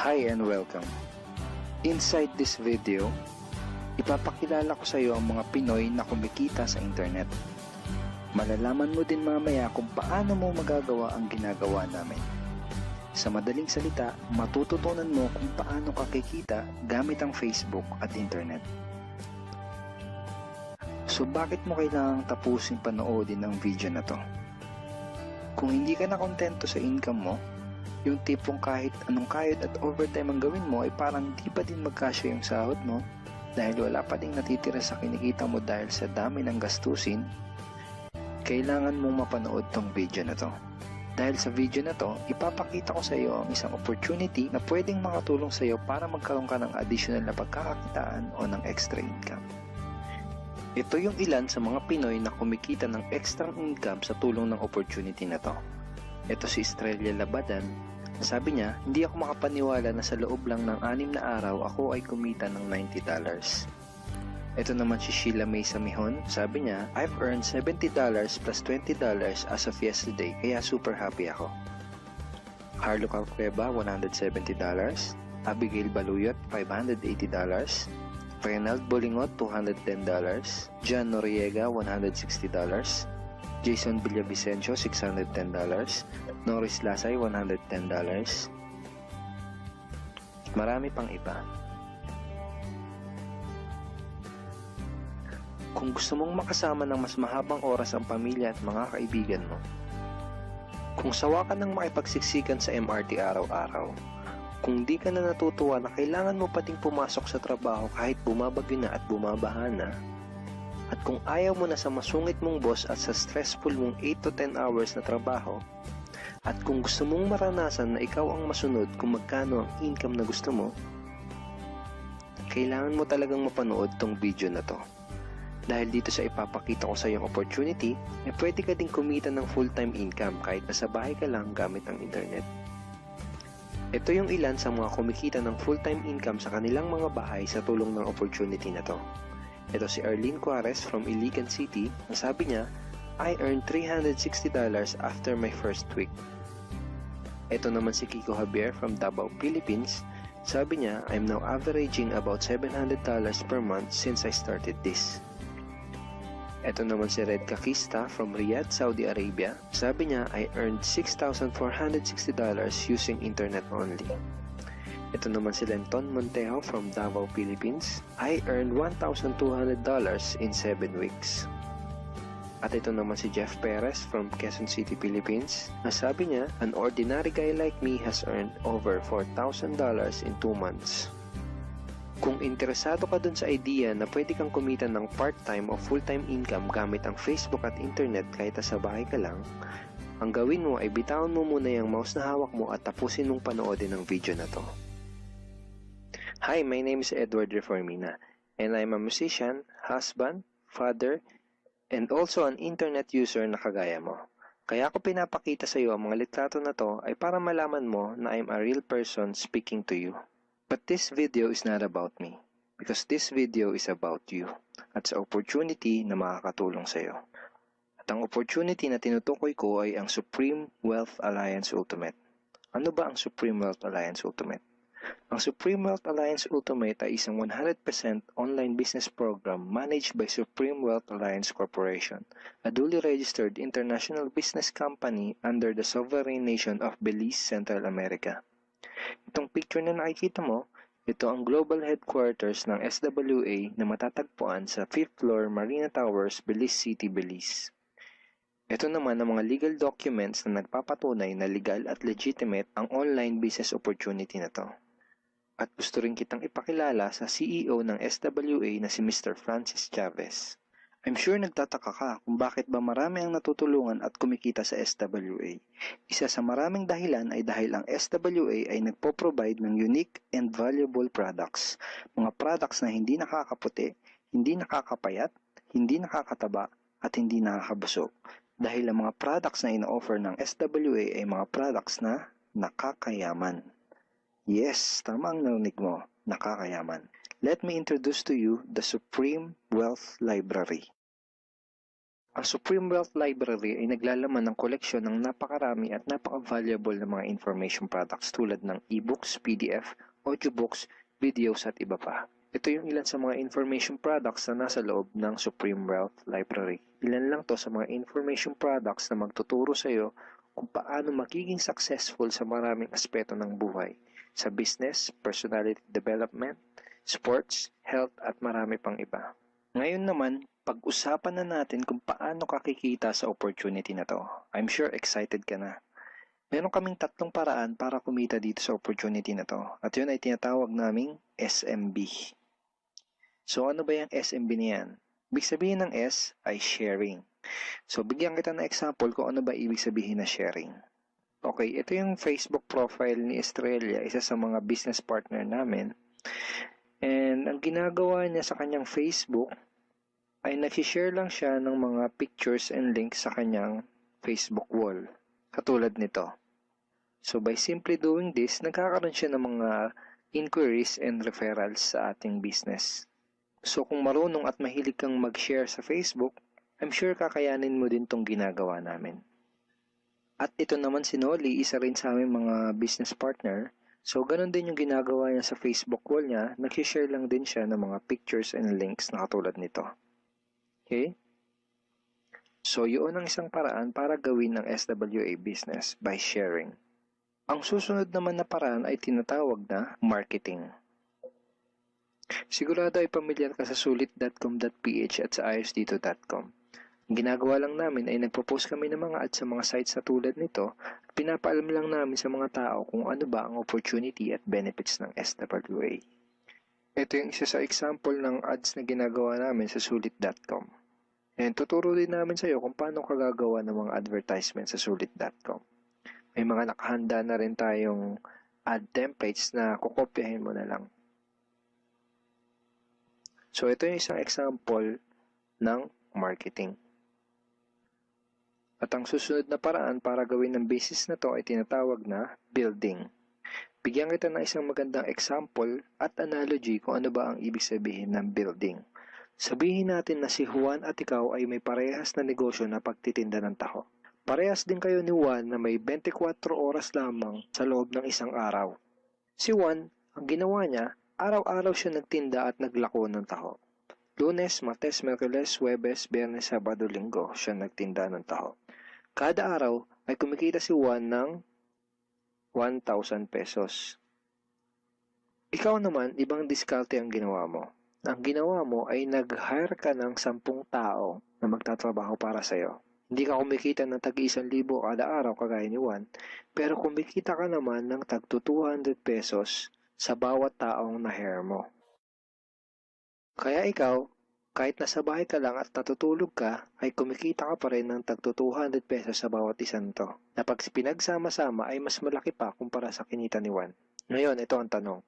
Hi and welcome. Inside this video, ipapakilala ko sa iyo ang mga Pinoy na kumikita sa internet. Malalaman mo din mamaya kung paano mo magagawa ang ginagawa namin. Sa madaling salita, matututunan mo kung paano ka kikita gamit ang Facebook at internet. So bakit mo kailangang tapusin panoodin ang video na to? Kung hindi ka na kontento sa income mo, yung tipong kahit anong kayod at overtime ang gawin mo ay parang di pa din magkasya yung sahod mo dahil wala pa ding natitira sa kinikita mo dahil sa dami ng gastusin, kailangan mong mapanood tong video na to. Dahil sa video na to, ipapakita ko sa iyo ang isang opportunity na pwedeng makatulong sa iyo para magkaroon ka ng additional na pagkakakitaan o ng extra income. Ito yung ilan sa mga Pinoy na kumikita ng extra income sa tulong ng opportunity na to. Ito si Estrella Labadan. Sabi niya, hindi ako makapaniwala na sa loob lang ng 6 na araw ako ay kumita ng $90. Ito naman si Sheila May Samihon. Sabi niya, I've earned $70 plus $20 as of yesterday kaya super happy ako. Harlo Calcueba, $170. Abigail Baluyot, $580. Reynald Bolingot, $210. John Noriega, $160. Jason Villavicencio, $610. Norris Lasay, $110. Marami pang iba. Kung gusto mong makasama ng mas mahabang oras ang pamilya at mga kaibigan mo, kung sawa ka ng makipagsiksikan sa MRT araw-araw, kung di ka na natutuwa na kailangan mo pating pumasok sa trabaho kahit bumabagyo na at bumabaha na, at kung ayaw mo na sa masungit mong boss at sa stressful mong 8 to 10 hours na trabaho, at kung gusto mong maranasan na ikaw ang masunod kung magkano ang income na gusto mo, kailangan mo talagang mapanood tong video na to. Dahil dito sa ipapakita ko sa iyong opportunity, ay pwede ka ding kumita ng full-time income kahit nasa bahay ka lang gamit ang internet. Ito yung ilan sa mga kumikita ng full-time income sa kanilang mga bahay sa tulong ng opportunity na to. Ito si Arlene Juarez from Iligan City. Sabi niya, I earned $360 after my first week. Ito naman si Kiko Javier from Davao, Philippines. Sabi niya, I'm now averaging about $700 per month since I started this. Ito naman si Red Kakista from Riyadh, Saudi Arabia. Sabi niya, I earned $6,460 using internet only. Ito naman si Lenton Montejo from Davao, Philippines. I earned $1,200 in 7 weeks. At ito naman si Jeff Perez from Quezon City, Philippines. Sabi niya, an ordinary guy like me has earned over $4,000 in 2 months. Kung interesado ka dun sa idea na pwede kang kumita ng part-time o full-time income gamit ang Facebook at internet kahit sa bahay ka lang, ang gawin mo ay bitawan mo muna yung mouse na hawak mo at tapusin mong panoodin ang video na to. Hi, my name is Edward Reformina and I'm a musician, husband, father, and also an internet user na kagaya mo. Kaya ako pinapakita sa iyo ang mga litrato na to ay para malaman mo na I'm a real person speaking to you. But this video is not about me because this video is about you at sa opportunity na makakatulong sa iyo. At ang opportunity na tinutukoy ko ay ang Supreme Wealth Alliance Ultimate. Ano ba ang Supreme Wealth Alliance Ultimate? Ang Supreme Wealth Alliance Ultimate ay isang 100% online business program managed by Supreme Wealth Alliance Corporation, a duly registered international business company under the sovereign nation of Belize, Central America. Itong picture na nakikita mo, ito ang global headquarters ng SWA na matatagpuan sa 5th floor Marina Towers, Belize City, Belize. Ito naman ang mga legal documents na nagpapatunay na legal at legitimate ang online business opportunity na to. At gusto rin kitang ipakilala sa CEO ng SWA na si Mr. Francis Chavez. I'm sure nagtataka ka kung bakit ba marami ang natutulungan at kumikita sa SWA. Isa sa maraming dahilan ay dahil ang SWA ay nagpo-provide ng unique and valuable products. Mga products na hindi nakakaputi, hindi nakakapayat, hindi nakakataba, at hindi nakakabusog. Dahil ang mga products na ino-offer ng SWA ay mga products na nakakayaman. Yes, tama ang narinig mo, nakakayaman. Let me introduce to you the Supreme Wealth Library. Ang Supreme Wealth Library ay naglalaman ng koleksyon ng napakarami at napaka-valuable na mga information products tulad ng e-books, PDF, audiobooks, videos at iba pa. Ito yung ilan sa mga information products na nasa loob ng Supreme Wealth Library. Ilan lang to sa mga information products na magtuturo sa iyo kung paano magiging successful sa maraming aspeto ng buhay, sa business, personality development, sports, health at marami pang iba. Ngayon naman, pag-usapan na natin kung paano ka kikita sa opportunity na to. I'm sure excited ka na. Meron kaming 3 paraan para kumita dito sa opportunity na to. At yun ay tinatawag naming SMB. So ano ba yung SMB na yan? Ibig sabihin ng S ay sharing. So bigyan kita ng example kung ano ba ibig sabihin na sharing. Okay, ito yung Facebook profile ni Estrella, isa sa mga business partner namin. And ang ginagawa niya sa kanyang Facebook ay nag-share lang siya ng mga pictures and links sa kanyang Facebook wall. Katulad nito. So by simply doing this, nagkakaroon siya ng mga inquiries and referrals sa ating business. So kung marunong at mahilig kang mag-share sa Facebook, I'm sure kakayanin mo din tong ginagawa namin. At ito naman si Nolly, isa rin sa aming mga business partner. So ganun din yung ginagawa niya sa Facebook wall niya, nag-share lang din siya ng mga pictures and links na katulad nito. Okay? So, yun ang isang paraan para gawin ng SWA business by sharing. Ang susunod naman na paraan ay tinatawag na marketing. Sigurado ay pamilyar ka sa sulit.com.ph at sa ayosdito.com. Ang ginagawa lang namin ay nagpo-post kami ng mga ads sa mga sites na tulad nito at pinapaalam lang namin sa mga tao kung ano ba ang opportunity at benefits ng SWA. Ito yung isa sa example ng ads na ginagawa namin sa sulit.com. And tuturo din namin sa iyo kung paano ka gagawa ng mga advertisement sa sulit.com. May mga nakahanda na rin tayong ad templates na kukopyahin mo na lang. So ito yung isang example ng marketing. At ang susunod na paraan para gawin ng business na to ay tinatawag na building. Bigyan kita ng isang magandang example at analogy kung ano ba ang ibig sabihin ng building. Sabihin natin na si Juan at ikaw ay may parehas na negosyo na pagtitinda ng taho. Parehas din kayo ni Juan na may 24 oras lamang sa loob ng isang araw. Si Juan, ang ginawa niya, araw-araw siya nagtinda at naglako ng taho. Lunes, Martes, Miyerkules, Huwebes, Biyernes, Sabado, Linggo siya nagtinda ng taho. Kada araw ay kumikita si Juan ng 1,000 pesos. Ikaw naman, ibang diskarte ang ginawa mo. Ang ginawa mo ay nag-hire ka ng 10 tao na magtatrabaho para sa'yo. Hindi ka kumikita ng tag-1,000 kada araw kagaya ni Juan, pero kumikita ka naman ng tag 200 pesos sa bawat taong na-hire mo. Kaya ikaw, kahit nasa bahay ka lang at natutulog ka, ay kumikita ka pa rin ng tag 200 pesos sa bawat isang to. Na pag pinagsama-sama ay mas malaki pa kumpara sa kinita ni Juan. Ngayon, ito ang tanong.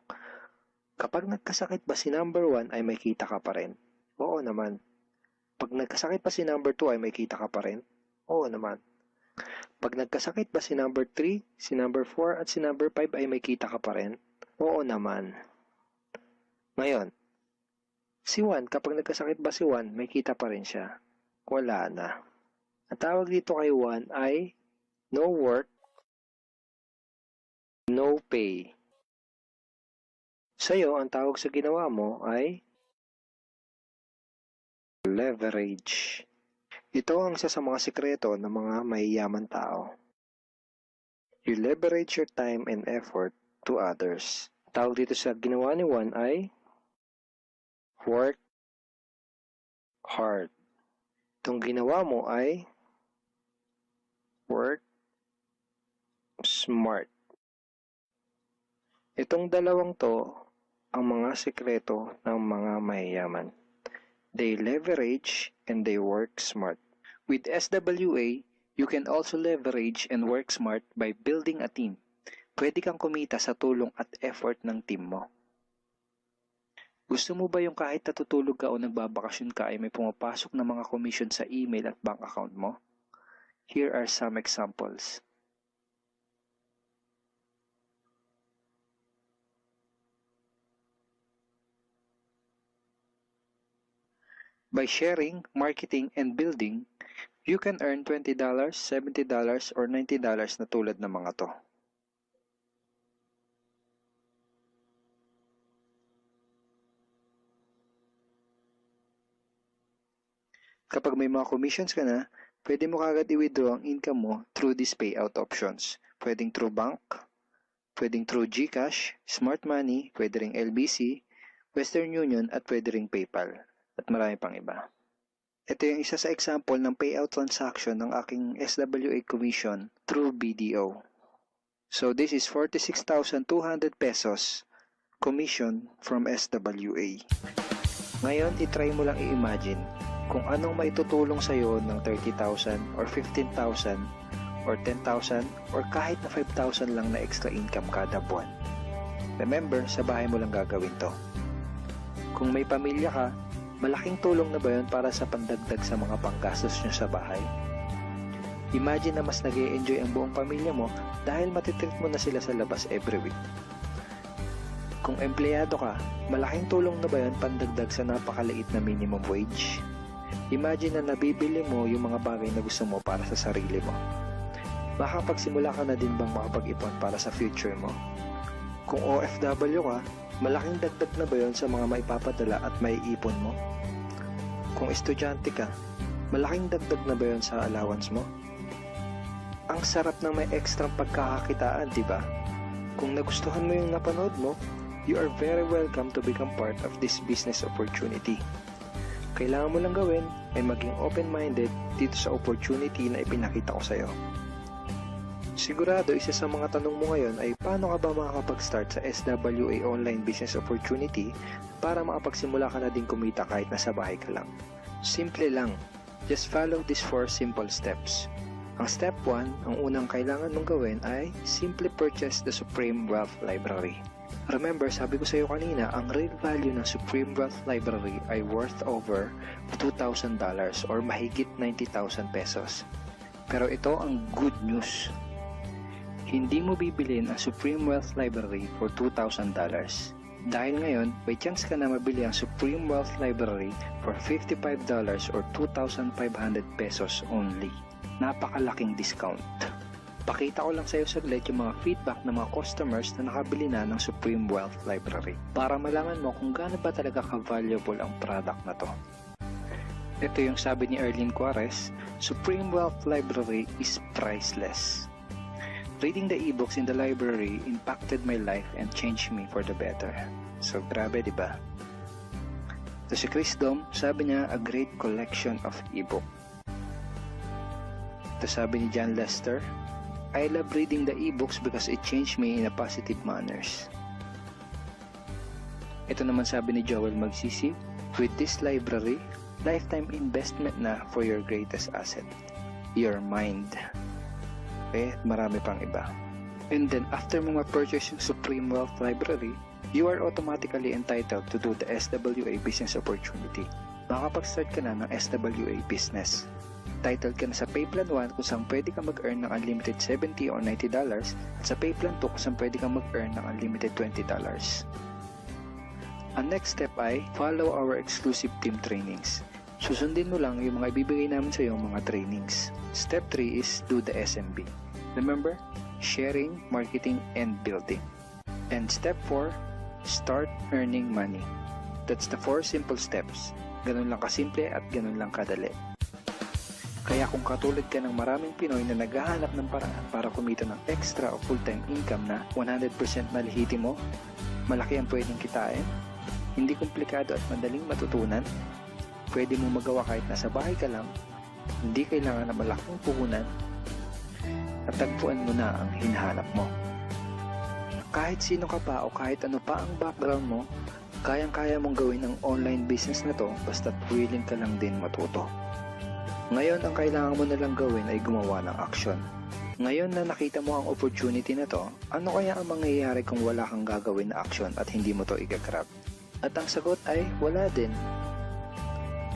Kapag nagkasakit ba si number 1 ay may kita ka pa rin? Oo naman. Pag nagkasakit pa si number 2 ay may kita ka pa rin? Oo naman. Pag nagkasakit ba si number 3, si number 4 at si number 5 ay may kita ka pa rin? Oo naman. Ngayon, si Juan, kapag nagkasakit ba si Juan, may kita pa rin siya? Wala na. Ang tawag dito kay Juan ay no work, no pay. Sa'yo, ang tawag sa ginawa mo ay leverage. Ito ang isa sa mga sikreto ng mga mayayaman tao. You leverage your time and effort to others. Ang tawag dito sa ginawa ni Juan ay work hard. Itong ginawa mo ay work smart. Itong dalawang to ang mga sikreto ng mga mayayaman. They leverage and they work smart. With SWA, you can also leverage and work smart by building a team. Pwede kang kumita sa tulong at effort ng team mo. Gusto mo ba yung kahit natutulog ka o nagbabakasyon ka ay may pumapasok na mga commission sa email at bank account mo? Here are some examples. By sharing, marketing, and building, You can earn $20, $70, or $90 na tulad ng mga to. Kapag may mga commissions ka na, pwede mo kagad i-withdraw ang income mo through these payout options. Pwedeng through bank, pwedeng through GCash, Smart Money, pwede ring LBC, Western Union, at pwede ring PayPal, at marami pang iba. Ito yung isa sa example ng payout transaction ng aking SWA commission through BDO. So this is 46,200 pesos commission from SWA. Ngayon, itry mo lang i-imagine kung anong maitutulong sa'yo ng 30,000 or 15,000 or 10,000 or kahit na 5,000 lang na extra income kada buwan. Remember, sa bahay mo lang gagawin to. Kung may pamilya ka, malaking tulong na ba yun para sa pandagdag sa mga panggastos nyo sa bahay? Imagine na mas nag-e-enjoy ang buong pamilya mo dahil matitreat mo na sila sa labas every week. Kung empleyado ka, malaking tulong na ba yun pandagdag sa napakaliit na minimum wage? Imagine na nabibili mo yung mga bagay na gusto mo para sa sarili mo. Makapagsimula ka na din bang makapag-ipon para sa future mo? Kung OFW ka, malaking dagdag na ba yun sa mga maipapadala at maiipon mo? Kung estudyante ka, malaking dagdag na ba yun sa allowance mo? Ang sarap ng may ekstrang pagkakakitaan, diba? Kung nagustuhan mo yung napanood mo, you are very welcome to become part of this business opportunity. Kailangan mo lang gawin ay maging open-minded dito sa opportunity na ipinakita ko sa'yo. Sigurado isa sa mga tanong mo ngayon ay paano ka ba makakapag-start sa SWA online business opportunity para makapagsimula ka na din kumita kahit nasa bahay ka lang. Simple lang. Just follow these 4 simple steps. Ang step 1, ang unang kailangan mong gawin ay simply purchase the Supreme Wealth Library. Remember, sabi ko sa iyo kanina, ang real value ng Supreme Wealth Library ay worth over $2,000 or mahigit 90,000 pesos. Pero ito ang good news. Hindi mo bibilin ang Supreme Wealth Library for $2,000. Dahil ngayon, may chance ka na mabili ang Supreme Wealth Library for $55 or 2,500 pesos only. Napakalaking discount. Pakita ko lang sa iyo saglit yung mga feedback ng mga customers na nakabili na ng Supreme Wealth Library para malaman mo kung gaano ba talaga ka-valuable ang product na to. Ito yung sabi ni Erlyn Juarez, Supreme Wealth Library is priceless. Reading the ebooks in the library impacted my life and changed me for the better. So grabe, diba? Ito si Chris Dom, sabi niya, a great collection of ebook. Ito sabi ni John Lester, I love reading the ebooks because it changed me in a positive manners. Ito naman sabi ni Joel Magsisi, with this library, lifetime investment na for your greatest asset, your mind. Okay, marami pang iba. And then after mo ma-purchase yung Supreme Wealth Library, you are automatically entitled to do the SWA business opportunity. Makakapag-start ka na ng SWA business. Titled ka na sa Payplan 1 kung saan pwede ka mag-earn ng unlimited $70 or $90 at sa Payplan 2 kung saan pwede ka mag-earn ng unlimited $20. Ang next step ay follow our exclusive team trainings. Susundin mo lang yung mga ibibigay namin sa iyo mga trainings. Step 3 is do the SMB. Remember, sharing, marketing, and building. And step 4, start earning money. That's the 4 simple steps. Ganun lang kasimple at ganun lang kadali. Kaya kung katulad ka ng maraming Pinoy na naghahanap ng paraan para kumita ng extra o full-time income na 100% malihitimo, malaki ang pwedeng kitain, hindi komplikado at madaling matutunan, pwede mo magawa kahit nasa bahay ka lang, hindi kailangan na malaking puhunan, at tagpuan mo na ang hinahanap mo. Kahit sino ka pa o kahit ano pa ang background mo, kayang-kaya mong gawin ang online business na to basta't willing ka lang din matuto. Ngayon, ang kailangan mo na lang gawin ay gumawa ng aksyon. Ngayon na nakita mo ang opportunity na to, ano kaya ang mangyayari kung wala kang gagawin na aksyon at hindi mo to i-grab? At ang sagot ay wala din.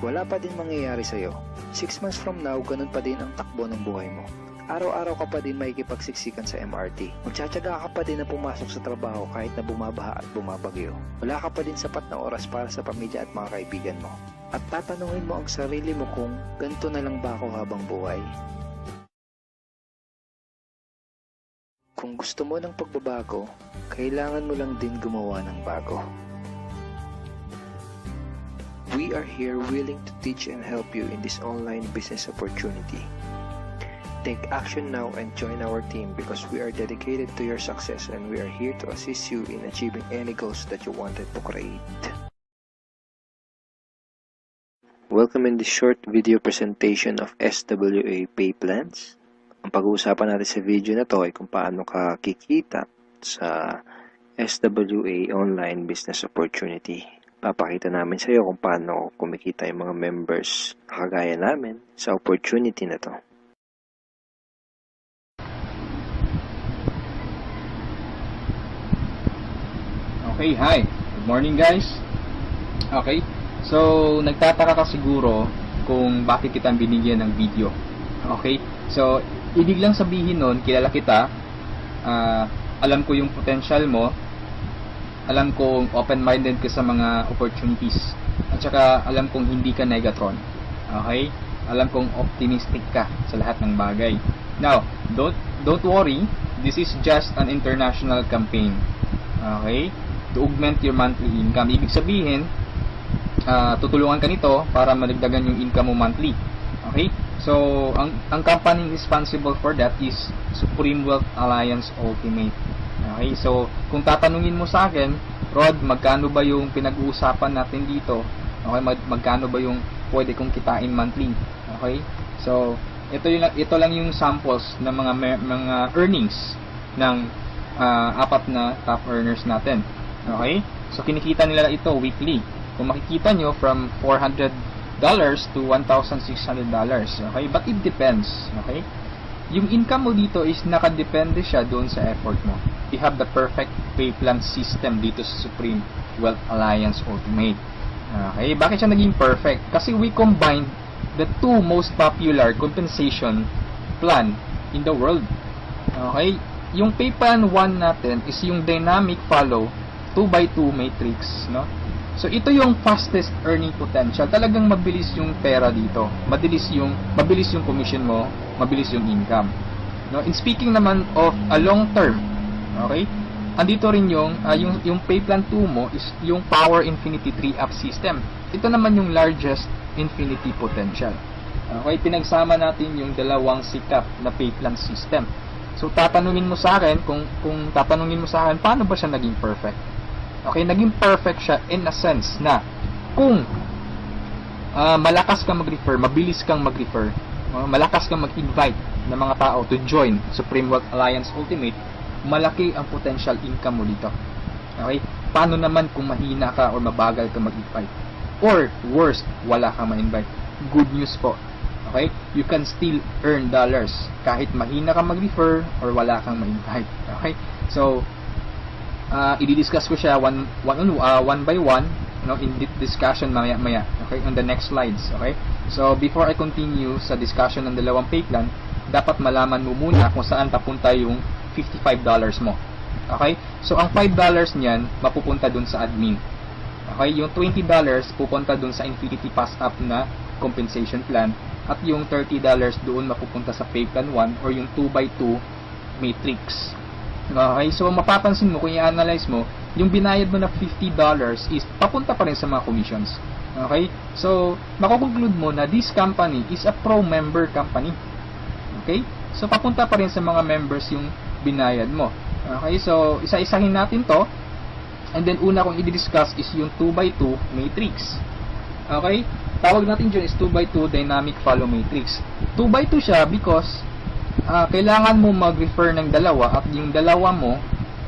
Wala pa din mangyayari sa'yo. 6 months from now, ganun pa din ang takbo ng buhay mo. Araw-araw ka pa din makikipagsiksikan sa MRT. Magtsatsaga ka pa din na pumasok sa trabaho kahit na bumabaha at bumabagyo. Wala ka pa din sapat na oras para sa pamilya at mga kaibigan mo. At tatanungin mo ang sarili mo kung ganito na lang ba ako habang buhay? Kung gusto mo ng pagbabago, kailangan mo lang din gumawa ng bago. We are here willing to teach and help you in this online business opportunity. Take action now and join our team because we are dedicated to your success and we are here to assist you in achieving any goals that you wanted to create. Welcome in this short video presentation of SWA Pay Plans. Ang pag-uusapan natin sa video na to ay kung paano ka kikita sa SWA Online Business Opportunity. Papakita namin sa iyo kung paano kumikita yung mga members na kagaya namin sa opportunity na to. Okay, hi. Good morning guys. Okay, so nagtataka ka siguro kung bakit kita binigyan ng video. Okay, so ibig lang sabihin nun, kilala kita, alam ko yung potential mo, alam kong open-minded ka sa mga opportunities, at saka alam kong hindi ka negatron. Okay, alam kong optimistic ka sa lahat ng bagay. Now, don't worry, this is just an international campaign. Okay, to augment your monthly income. Ibig sabihin, tutulungan ka nito para madagdagan yung income mo monthly. Okay? So, ang company responsible for that is Supreme Wealth Alliance Ultimate. Okay? So, kung tatanungin mo sa akin, Rod, magkano ba yung pinag-uusapan natin dito? Okay? Magkano ba yung pwede kong kitain monthly? Okay? So, ito lang yung samples ng mga earnings ng apat na top earners natin. Okay? So, kinikita nila ito weekly. Kung makikita nyo, from $400 to $1,600. Okay? But it depends. Okay? Yung income mo dito is nakadepende siya doon sa effort mo. We have the perfect pay plan system dito sa Supreme Wealth Alliance Ultimate. Okay? Bakit siya naging perfect? Kasi we combined the two most popular compensation plan in the world. Okay? Yung pay plan 1 natin is yung dynamic follow 2x2 matrix, no? So ito yung fastest earning potential. Talagang mabilis yung pera dito. Mabilis yung commission mo, mabilis yung income. No? In speaking naman of a long term, okay? Andito rin yung pay plan 2 mo is yung Power Infinity 3-up system. Ito naman yung largest infinity potential. Okay, pinagsama natin yung dalawang sikat na pay plan system. So tatanungin mo sa akin kung tatanungin mo sa akin paano ba siya naging perfect? Okay, naging perfect siya in a sense na kung malakas kang mag-refer, mabilis kang mag-refer, malakas kang mag-invite ng mga tao to join Supreme Wealth Alliance Ultimate, malaki ang potential income mo dito. Okay? Paano naman kung mahina ka or mabagal ka mag-invite? Or worst, wala kang ma-invite? Good news po. Okay? You can still earn dollars kahit mahina kang mag-refer or wala kang ma-invite. Okay? So, i-discuss ko siya one by one, in discussion maya. Okay, on the next slides. Okay, so before I continue sa discussion ng dalawang pay plan, dapat malaman mo muna kung saan papunta yung $55 mo. Okay, so ang $5 niyan mapupunta dun sa admin. Okay, yung $20 pupunta dun sa Infinity Pass Up na compensation plan, at yung $30 doon mapupunta sa pay plan 1 or yung 2x2 matrix. Okay, so mapapansin mo kung i-analyze mo, yung binayad mo na $50 is papunta pa rin sa mga commissions. Okay, so makukonclude mo na this company is a pro-member company. Okay, so papunta pa rin sa mga members yung binayad mo. Okay, so isa-isahin natin to, and then una kong i-discuss is yung 2x2 matrix. Okay, tawag natin dyan is 2x2 dynamic follow matrix. 2x2 siya because kailangan mo mag-refer ng dalawa at yung dalawa mo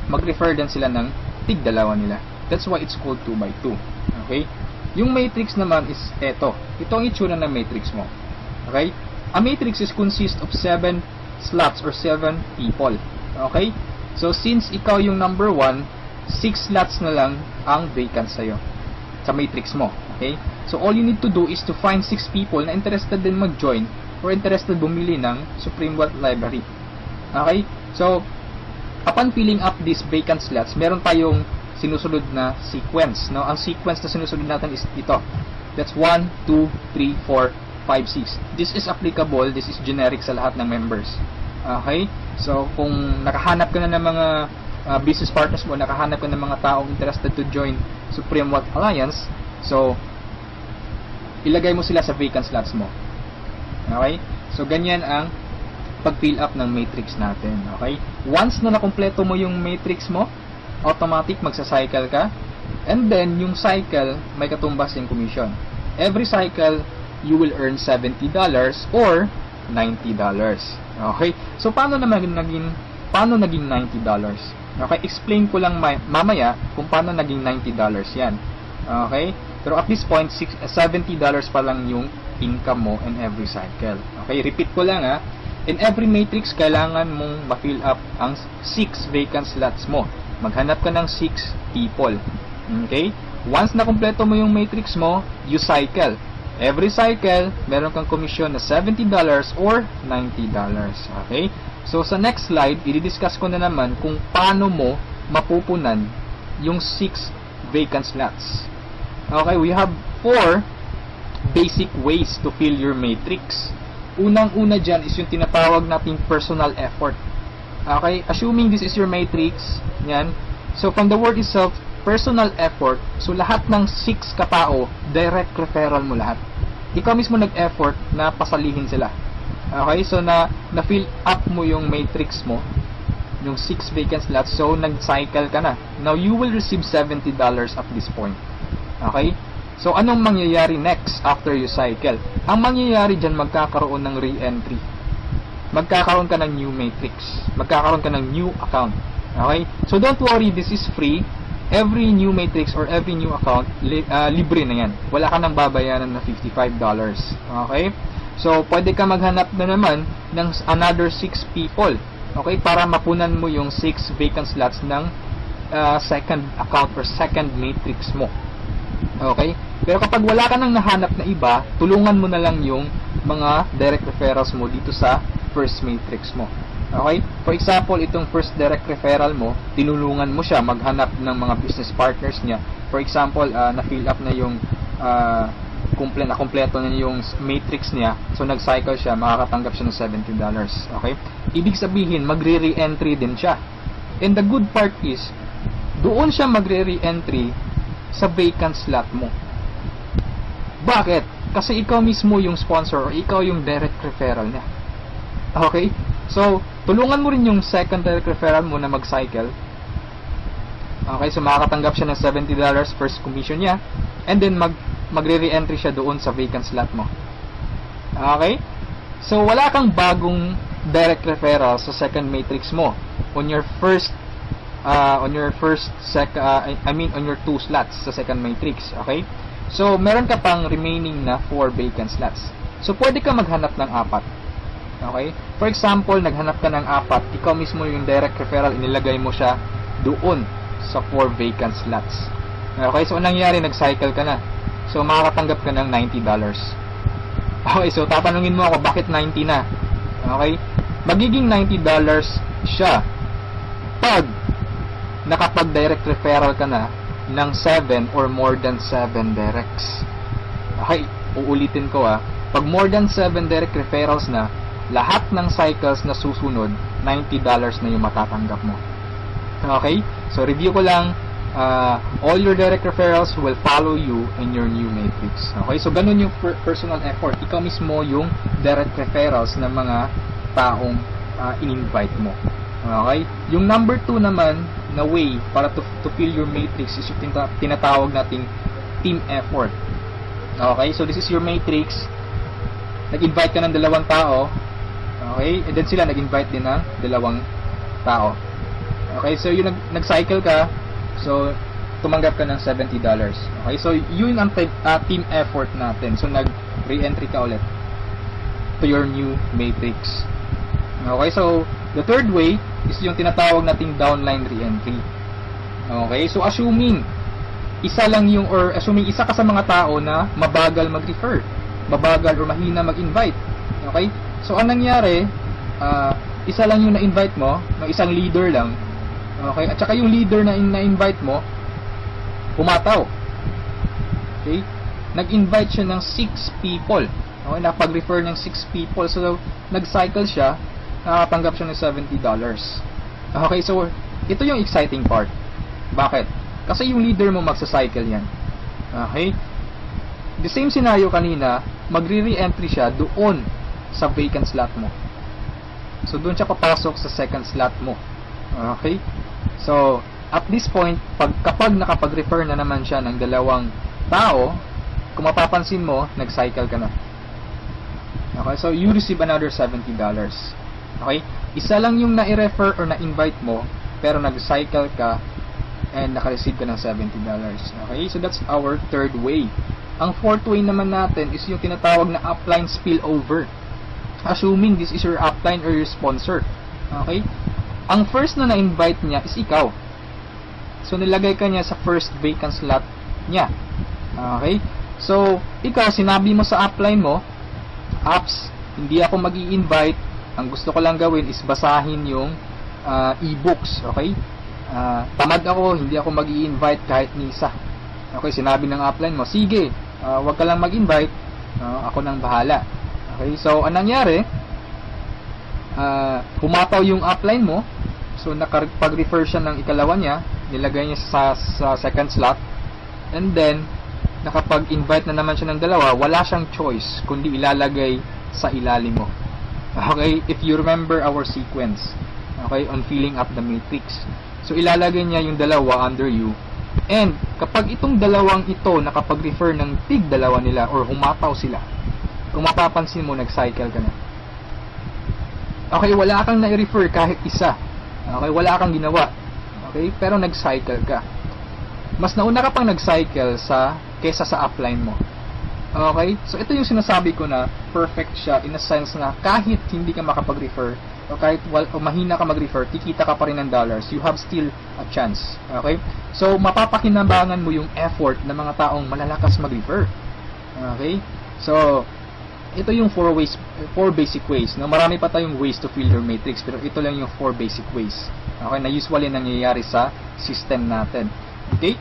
mag-refer din sila ng tig-dalawa nila. That's why it's called 2x2. Okay? Yung matrix naman is ito. Ito ang itsura ng matrix mo. Okay? A matrix is consist of 7 slots or 7 people. Okay? So since ikaw yung number 1, 6 slots na lang ang vacant sa'yo sa matrix mo. Okay? So all you need to do is to find 6 people na interested din mag-join or interested bumili ng Supreme Wealth Library. Okay? So, upon filling up these vacant slots, meron tayong sinusunod na sequence. No? Ang sequence na sinusunod natin is ito. That's 1, 2, 3, 4, 5, 6. This is applicable, this is generic sa lahat ng members. Okay? So, kung nakahanap ka na ng mga business partners mo, nakahanap ka ng mga taong interested to join Supreme Wealth Alliance, so, ilagay mo sila sa vacant slots mo. Okay? So, ganyan ang pag-fill up ng matrix natin. Okay? Once na nakompleto mo yung matrix mo, automatic magsa-cycle ka. And then, yung cycle, may katumbas yung commission. Every cycle, you will earn $70 or $90. Okay? So, paano naging $90? Okay? Explain ko lang mamaya kung paano naging $90 yan. Okay? Pero at this point, $70 pa lang yung income mo in every cycle. Okay? Repeat ko lang ha. In every matrix, kailangan mong ma-fill up ang 6 vacant slots mo. Maghanap ka ng 6 people. Okay? Once na kumpleto mo yung matrix mo, you cycle. Every cycle, meron kang commission na $70 or $90. Okay? So, sa next slide, i-discuss ko na naman kung paano mo mapupunan yung 6 vacant slots. Okay? We have 4 basic ways to fill your matrix. Unang-una dyan is yung tinatawag nating personal effort. Okay? Assuming this is your matrix, yan. So, from the word itself, personal effort, so lahat ng 6 katao, direct referral mo lahat. Ikaw mismo nag-effort na pasalihin sila. Okay? So, na-fill up mo yung matrix mo, yung 6 vacant slots, so nag-cycle ka na. Now, you will receive $70 at this point. Okay? So, anong mangyayari next after you cycle? Ang mangyayari dyan, magkakaroon ng re-entry. Magkakaroon ka ng new matrix. Magkakaroon ka ng new account. Okay? So, don't worry, this is free. Every new matrix or every new account, libre na yan. Wala ka nang babayaran na $55. Okay? So, pwede ka maghanap na naman ng another 6 people. Okay? Para mapunan mo yung 6 vacant slots ng second account or second matrix mo. Okay? Pero kapag wala ka nang nahanap na iba, tulungan mo na lang yung mga direct referrals mo dito sa first matrix mo. Okay? For example, itong first direct referral mo, tinulungan mo siya maghanap ng mga business partners niya. For example, na-fill up na yung kompleto na yung matrix niya. So, nag-cycle siya, makakatanggap siya ng $70. Okay? Ibig sabihin, magre-re-entry din siya. And the good part is, doon siya magre-re-entry sa vacant slot mo. Bakit? Kasi ikaw mismo yung sponsor or ikaw yung direct referral niya. Okay? So, tulungan mo rin yung second direct referral mo na mag-cycle. Okay? So, makakatanggap siya ng $70 first commission niya. And then, magre-re-entry siya doon sa vacant slot mo. Okay? So, wala kang bagong direct referral sa second matrix mo. On your two slots sa second matrix. Okay? So, meron ka pang remaining na 4 vacant slots. So, pwede ka maghanap ng 4. Okay? For example, naghanap ka ng 4. Ikaw mismo yung direct referral, inilagay mo siya doon sa 4 vacant slots. Okay? So, anong nangyari? Nag-cycle ka na. So, makakatanggap ka ng $90. Okay? So, tatanungin mo ako, bakit 90 na? Okay? Magiging $90 siya pag nakapag-direct referral ka na ng 7 or more than 7 directs. Okay, uulitin ko pag more than 7 direct referrals na, lahat ng cycles na susunod, $90 na yung matatanggap mo. Okay, so review ko lang, all your direct referrals will follow you in your new matrix. Okay, so ganun yung personal effort. Ikaw mismo yung direct referrals ng mga taong in-invite mo. Okay, yung number 2 naman na way para to fill your matrix is yung tinatawag nating team effort. Okay, so this is your matrix. Nag-invite ka ng 2 tao. Okay, and then sila nag-invite din ng 2 tao. Okay, so yung nag-cycle ka, so tumanggap ka ng $70. Okay, so yun ang team effort natin. So nag-re-entry ka ulit to your new matrix. Okay, so the third way is yung tinatawag nating downline re-entry. Okay, so assuming isa ka sa mga tao na mabagal mag-refer, mabagal or mahina mag-invite. Okay? So, anong nangyari, isa lang yung na-invite mo, no, isang leader lang. Okay? At saka yung leader na na-invite mo, pumataw. Okay? Nag-invite siya ng 6 people. Okay? Nakapag-refer ng 6 people. So, nag-cycle siya, nakatanggap siya ng $70. Okay? So, ito yung exciting part. Bakit? Kasi yung leader mo magsa-cycle yan. Okay? The same scenario kanina, magre-re-entry siya doon sa vacant slot mo. So, doon siya papasok sa second slot mo. Okay? So, at this point, kapag nakapag-refer na naman siya ng dalawang tao, kung mapapansin mo, nag-cycle ka na. Okay? So, you receive another $70. Okay? Isa lang yung na-refer or na-invite mo, pero nag-cycle ka and naka-receive ka ng $70. Okay? So, that's our third way. Ang fourth way naman natin is yung tinatawag na upline spillover. Assuming this is your upline or your sponsor. Okay? Ang first na na-invite niya is ikaw. So, nilagay ka niya sa first vacant slot niya. Okay? So, ikaw, sinabi mo sa upline mo, apps, hindi ako mag-i-invite. Ang gusto ko lang gawin is basahin yung e-books. Okay? Tamad ako, hindi ako mag-i-invite kahit ni isa. Okay? Sinabi ng upline mo, sige, wag ka lang mag-invite, ako nang bahala. Okay, so anong nangyari? Pumataw yung upline mo. So nakapag-refer siya ng ikalawa niya, nilagay niya sa second slot, and then nakapag-invite na naman siya ng dalawa. Wala siyang choice kundi ilalagay sa ilalim mo. Okay, if you remember our sequence, okay, on filling up the matrix, so ilalagay niya yung dalawa under you. And kapag itong dalawang ito nakapag-refer ng tig-dalawa nila or humataw sila, kung mapapansin mo, nag-cycle ka na. Okay, wala kang na-refer kahit isa. Okay, wala kang ginawa. Okay, pero nag-cycle ka. Mas nauna ka pang nag-cycle kesa sa upline mo. Okay, so ito yung sinasabi ko na perfect siya in a sense na kahit hindi ka makapag-refer o kahit mahina ka mag-refer, kikita ka pa rin ng dollars. You have still a chance. Okay? So, mapapakinabangan mo yung effort ng mga taong malalakas mag-refer. Okay? So, ito yung 4 basic ways. No? Marami pa tayong ways to fill your matrix, pero ito lang yung 4 basic ways. Okay? Na usually nangyayari sa system natin. Okay?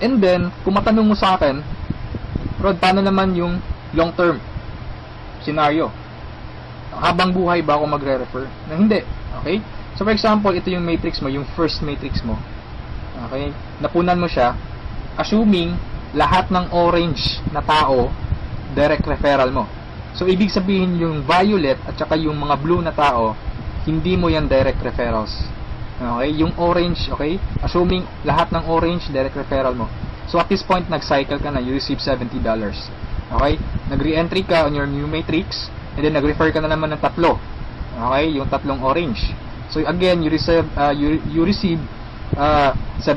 And then, kung matanong mo sa akin, Rod, paano naman yung long-term scenario? Habang buhay ba ako magre-refer? Na hindi. Okay? So, for example, ito yung matrix mo, yung first matrix mo. Okay? Napunan mo siya, assuming lahat ng orange na tao, direct referral mo. So, ibig sabihin yung violet at saka yung mga blue na tao, hindi mo yan direct referrals. Okay? Yung orange, okay? Assuming lahat ng orange, direct referral mo. So, at this point, nag-cycle ka na, you receive $70. Okay? Nag-re-entry ka on your new matrix, and then nag-refer ka na naman ng tatlo. Okay? Yung tatlong orange. So again, you receive $70,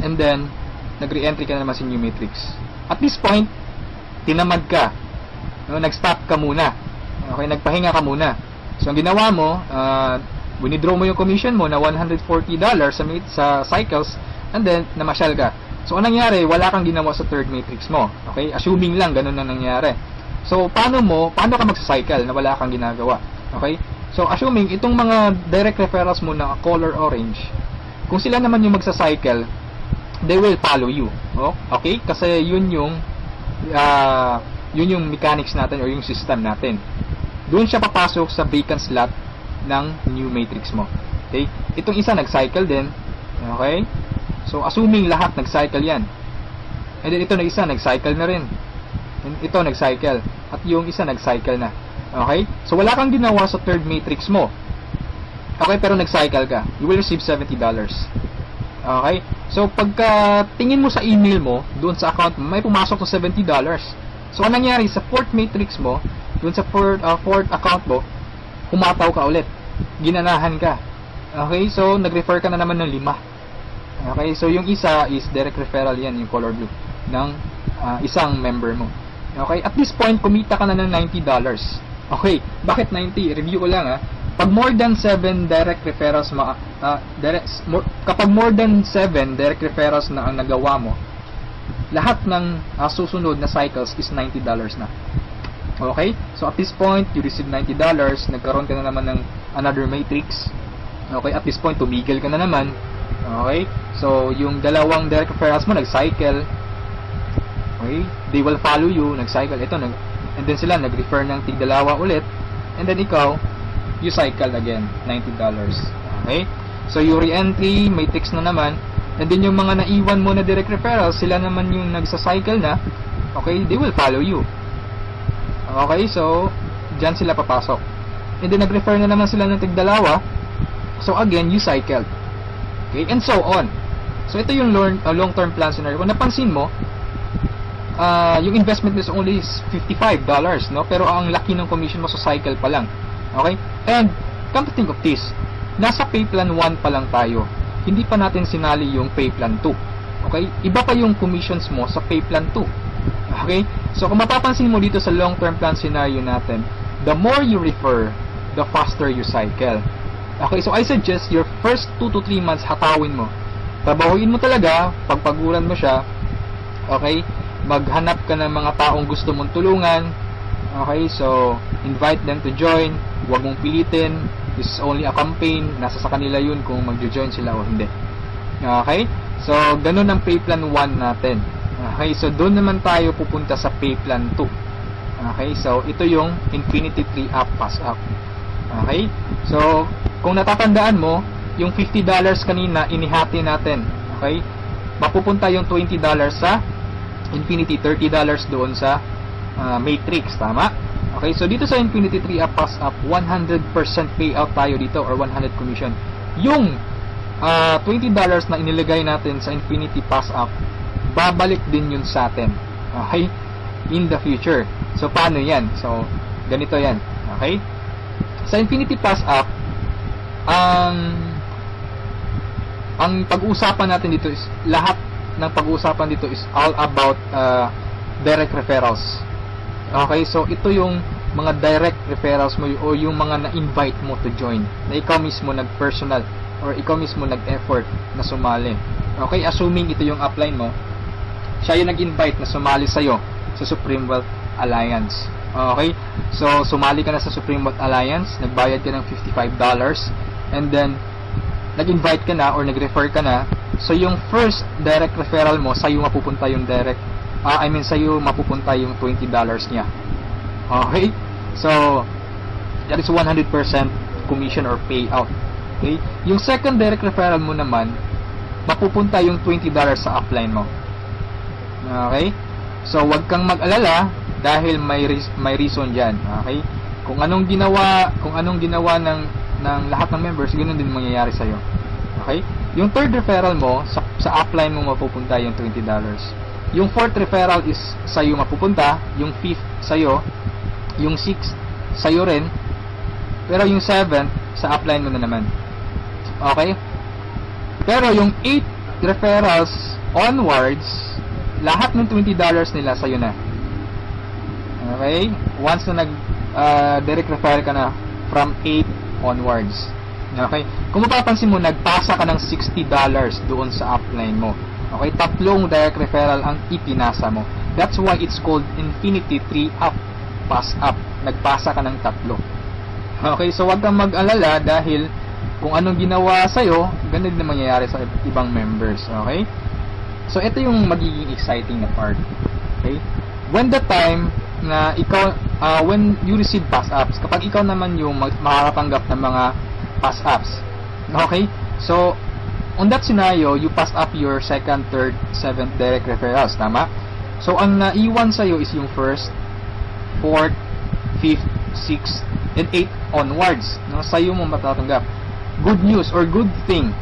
and then nag-re-entry ka na naman sa new matrix. At this point, tinamad ka. No, nag-stop ka muna. Okay, nagpahinga ka muna. So ang ginawa mo, winidraw mo yung commission mo na $140 sa cycles, and then namasyal ka. So anong nangyari? Wala kang ginawa sa third matrix mo. Okay? Assuming lang ganun na nangyari. So, paano ka magsa-cycle na wala kang ginagawa? Okay? So, assuming itong mga direct referrals mo na color orange, kung sila naman yung magsa-cycle, they will follow you. Oh, okay? Kasi yun yung mechanics natin or yung system natin. Doon siya papasok sa vacant slot ng new matrix mo. Okay? Itong isa nag-cycle din. Okay? So, assuming lahat nag-cycle yan. And then ito na isa, nag-cycle na rin. And ito, nag-cycle. At yung isa, nag-cycle na. Okay? So, wala kang ginawa sa third matrix mo. Okay? Pero nag-cycle ka. You will receive $70. Okay? So, pagka tingin mo sa email mo, doon sa account mo, may pumasok na $70. So, anong nangyari? Sa fourth matrix mo, doon sa fourth account mo, humataw ka ulit. Ginanahan ka. Okay? So, nag-refer ka na naman ng 5. Okay? So, yung isa is direct referral yan, yung color blue, ng isang member mo. Okay? At this point, kumita ka na ng $90. Okay. Bakit 90? Review ko lang Pag more than 7 direct referrals kapag more than 7 direct referrals na ang nagawa mo, lahat ng susunod na cycles is $90 na. Okay? So at this point, you receive $90, nagkaroon ka na naman ng another matrix. Okay? At this point, tumigil ka na naman. Okay? So yung dalawang direct referrals mo nag-cycle. Okay? They will follow you, nag-cycle. Ito, and then sila nag-refer ng tig-dalawa ulit. And then ikaw, you cycle again, $90. Okay? So yung re-entry matrix na naman. And then yung mga naiwan mo na direct referrals, sila naman yung nagsa-cycle na. Okay? They will follow you. Okay, so dyan sila papasok. And then nag-refer na naman sila ng tig-dalawa. So again, you cycled. Okay, and so on. So ito yung long-term plan scenario. Kung napansin mo, yung investment is only $55, no? Pero ang laki ng commission mo sa cycle pa lang. Okay? And come to think of this, nasa pay plan 1 pa lang tayo. Hindi pa natin sinali yung pay plan 2. Okay? Iba pa yung commissions mo sa pay plan 2. Okay? So, kung mapapansin mo dito sa long-term plan scenario natin, the more you refer, the faster you cycle. Okay? So, I suggest your first 2 to 3 months hatawin mo. Trabahuin mo talaga, pagpaguran mo siya. Okay? Maghanap ka ng mga taong gusto mong tulungan. Okay? So, invite them to join. Huwag mong pilitin. This is only a campaign. Nasa sa kanila yun kung mag-join sila o hindi. Okay? So, ganun ang pay plan 1 natin. Okay, so doon naman tayo pupunta sa pay plan 2. Okay, so ito yung Infinity 3 up, pass up. Okay, so kung natatandaan mo, yung $50 kanina, inihati natin. Okay, mapupunta yung $20 sa Infinity, $30 doon sa Matrix, tama? Okay, so dito sa Infinity 3 up, pass up, 100% payout tayo dito or 100 commission. Yung $20 na inilagay natin sa Infinity pass up, babalik din yun sa atin. Okay? In the future. So, paano yan? So, ganito yan. Okay? Sa Infinity Pass Up, ang pag-uusapan natin dito is, lahat ng pag-uusapan dito is all about direct referrals. Okay? So, ito yung mga direct referrals mo o yung mga na-invite mo to join. Na ikaw mismo nag-personal or ikaw mismo nag-effort na sumali. Okay? Assuming ito yung upline mo, siya yung nag-invite na sumali sa'yo sa Supreme Wealth Alliance. Okay? So, sumali ka na sa Supreme Wealth Alliance, nagbayad ka ng $55, and then, nag-invite ka na or nag-refer ka na. So, yung first direct referral mo, sa'yo mapupunta yung sa'yo mapupunta yung $20 niya. Okay? So, that is 100% commission or payout. Okay? Yung second direct referral mo naman, mapupunta yung $20 sa upline mo. Okay? So, wag kang mag-alala dahil may reason diyan. Okay? Kung anong ginawa ng lahat ng members, ganoon din mangyayari sa iyo. Okay? Yung third referral mo sa upline mo mapupunta yung $20. Yung fourth referral is sa iyo mapupunta, yung fifth sa iyo, yung sixth sa iyo rin. Pero yung seventh sa upline mo na naman. Okay? Pero yung 8 referrals onwards, lahat ng $20 nila sa'yo na. Okay? Once na direct refer ka na from 8 onwards. Okay? Kung mapapansin mo, nagpasa ka ng $60 doon sa upline mo. Okay? 3 direct referral ang ipinasa mo. That's why it's called Infinity 3 up, pass up. Nagpasa ka ng 3. Okay? So, wag kang mag-alala dahil kung anong ginawa sa'yo, ganun din mangyayari sa ibang members. Okay? So, ito yung magiging exciting na part. Okay? When the time na ikaw, when you receive pass-ups, kapag ikaw naman yung makakatanggap ng mga pass-ups. Okay? So, on that scenario, you pass up your second, third, seventh direct referrals. Tama? So, ang naiwan sa'yo is yung first, fourth, fifth, sixth, and eighth onwards. No? Sa'yo mo matatanggap. Good news or good thing.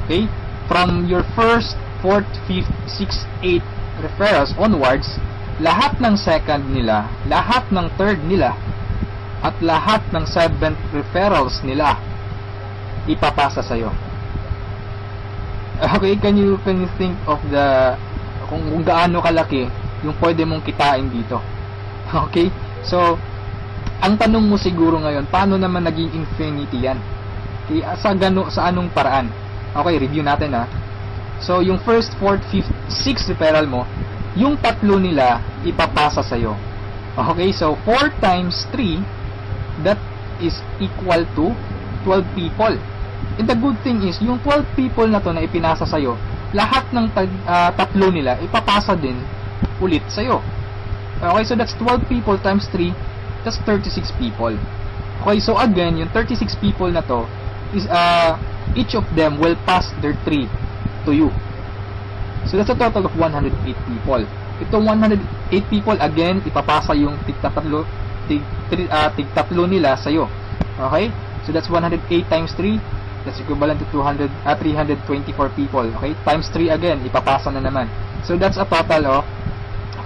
Okay? From your first, 4th, 5th, 6th, 8th referrals onwards, lahat ng second nila, lahat ng third nila, at lahat ng 7th referrals nila, ipapasa sa'yo. Okay, can you think of kung gaano kalaki yung pwede mong kitain dito? Okay? So, ang tanong mo siguro ngayon, paano naman naging infinity yan? Okay, sa anong paraan? Okay, review natin ha. So, yung first, fourth, fifth, sixth referral mo, yung 3 nila ipapasa sa'yo. Okay, so 4 times 3, that is equal to 12 people. And the good thing is, yung 12 people na to na ipinasa sa'yo, lahat ng tatlo nila, ipapasa din ulit sa'yo. Okay, so that's 12 people times 3, that's 36 people. Okay, so again, yung 36 people na to, is each of them will pass their 3 to you. So that's a total of 108 people. Itong 108 people, again, ipapasa yung tig-tatlo nila sa'yo. Okay? So that's 108 times 3. That's equivalent to 324 people. Okay? Times 3 again, ipapasa na naman. So that's a total of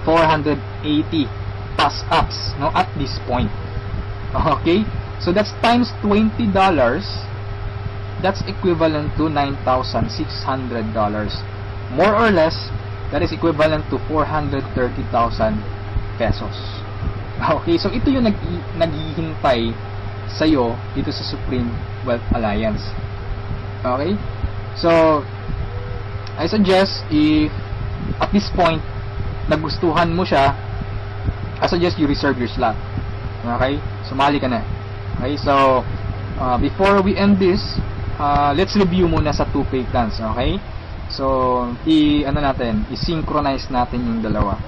480 pass-ups, no, at this point. Okay? So that's times $20. That's equivalent to $9,600. More or less, that is equivalent to 430,000 pesos. Okay, so ito yung naghihintay sa'yo dito sa Supreme Wealth Alliance. Okay? So, I suggest if at this point nagustuhan mo siya, I suggest you reserve your slot. Okay? Sumali ka na. Okay, so before we end this, let's review muna sa 2 pay plans. Okay? So, i-synchronize natin yung dalawa.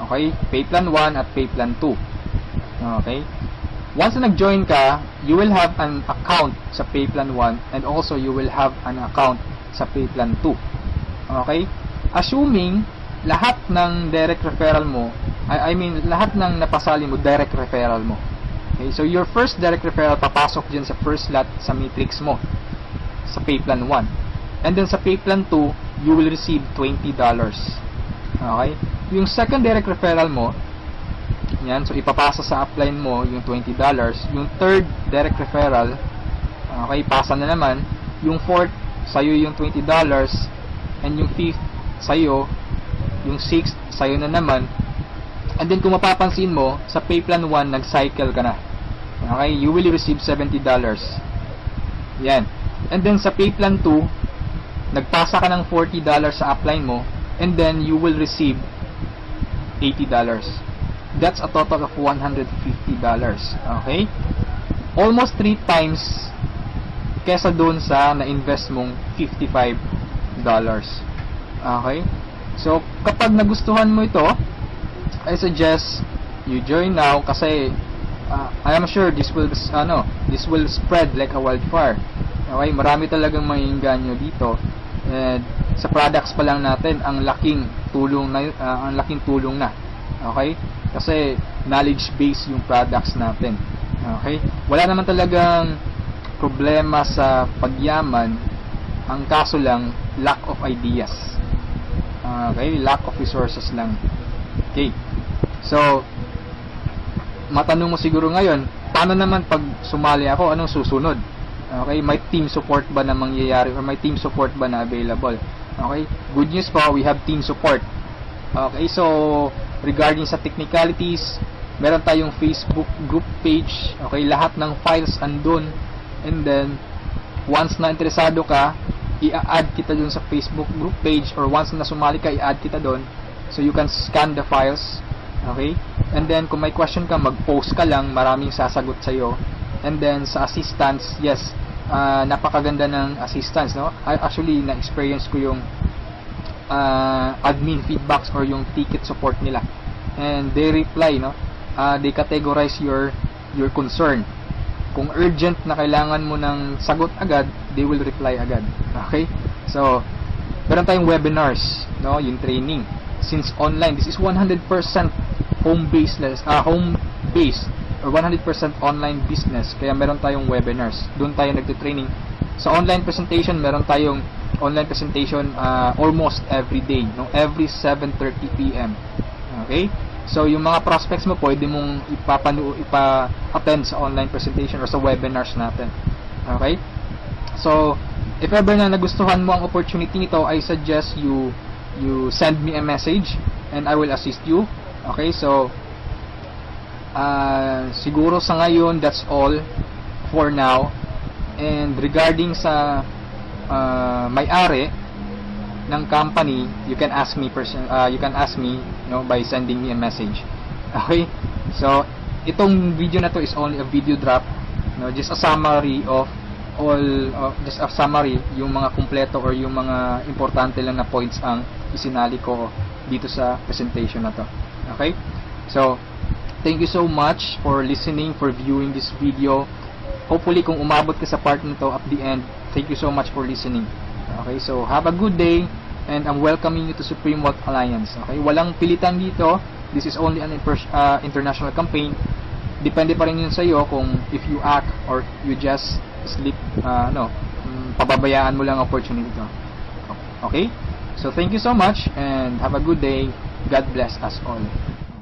Okay? Pay plan 1 at pay plan 2. Okay? Once na nag-join ka, you will have an account sa pay plan 1 and also you will have an account sa pay plan 2. Okay? Assuming lahat ng direct referral mo, I mean lahat ng napasali mo, direct referral mo. Okay? So, your first direct referral papasok dyan sa first slot sa matrix mo sa pay plan 1. And then sa pay plan 2, you will receive $20. Okay? Yung second direct referral mo, yan, so ipapasa sa upline mo yung $20. Yung third direct referral, okay, pasa na naman. Yung fourth, sa'yo yung $20. And yung fifth, sa'yo. Yung sixth, sa'yo na naman. And then kung mapapansin mo, sa pay plan 1, nag-cycle ka na. Okay? You will receive $70. Yan. And then sa pay plan 2, nagpasa ka ng $40 sa upline mo, and then you will receive $80. That's a total of $150. Okay? Almost 3 times kesa doon sa na-invest mong $55. Okay? So, kapag nagustuhan mo ito, I suggest you join now kasi I am sure this will spread like a wildfire. Okay? Marami talagang maiinganyo dito. And sa products pa lang natin ang laking tulong na. Okay? Kasi knowledge base yung products natin. Okay? Wala naman talagang problema sa pagyaman. Ang kaso lang lack of ideas. Okay? Lack of resources lang. Okay. So, matanong mo siguro ngayon, paano naman pag sumali ako, anong susunod? Okay, may team support ba na mangyayari or may team support ba na available? Okay, good news po, we have team support. Okay, so regarding sa technicalities, meron tayong Facebook group page. Okay, lahat ng files andun. And then once na interesado ka, i-add kita dun sa Facebook group page, or once na sumali ka, i-add kita dun. So you can scan the files. Okay, and then kung may question ka, mag-post ka lang, maraming sasagot sa'yo. And then sa assistance, yes, napakaganda ng assistance, no? Actually, na-experience ko yung admin feedbacks or yung ticket support nila. And they reply, no? They categorize your concern. Kung urgent na kailangan mo ng sagot agad, they will reply agad. Okay? So, meron tayong webinars, no? Yung training. Since online, this is 100% home-based or 100% online business, kaya meron tayong webinars. Doon tayo nagte-training. Sa online presentation, meron tayong online presentation almost every day, no? Every 7:30 PM. Okay? So, yung mga prospects mo, pwede mong ipa-attend sa online presentation or sa webinars natin. Okay? So, if ever na nagustuhan mo ang opportunity nito, I suggest you send me a message and I will assist you. Okay? So, siguro sa ngayon, that's all for now. And regarding sa may-ari ng company, you can ask me by sending me a message. Okay? So, itong video na to is only a video drop, no? Just a summary of just a summary, yung mga kumpleto or yung mga importante lang na points ang isinali ko dito sa presentation na to. Okay? So, thank you so much for listening, for viewing this video. Hopefully, kung umabot ka sa part nito at the end, thank you so much for listening. Okay? So, have a good day, and I'm welcoming you to Supreme Wealth Alliance. Okay? Walang pilitan dito. This is only an international campaign. Depende pa rin yun sa iyo kung if you act or you just sleep, pababayaan mo lang ang opportunity to. Okay? So, thank you so much, and have a good day. God bless us all.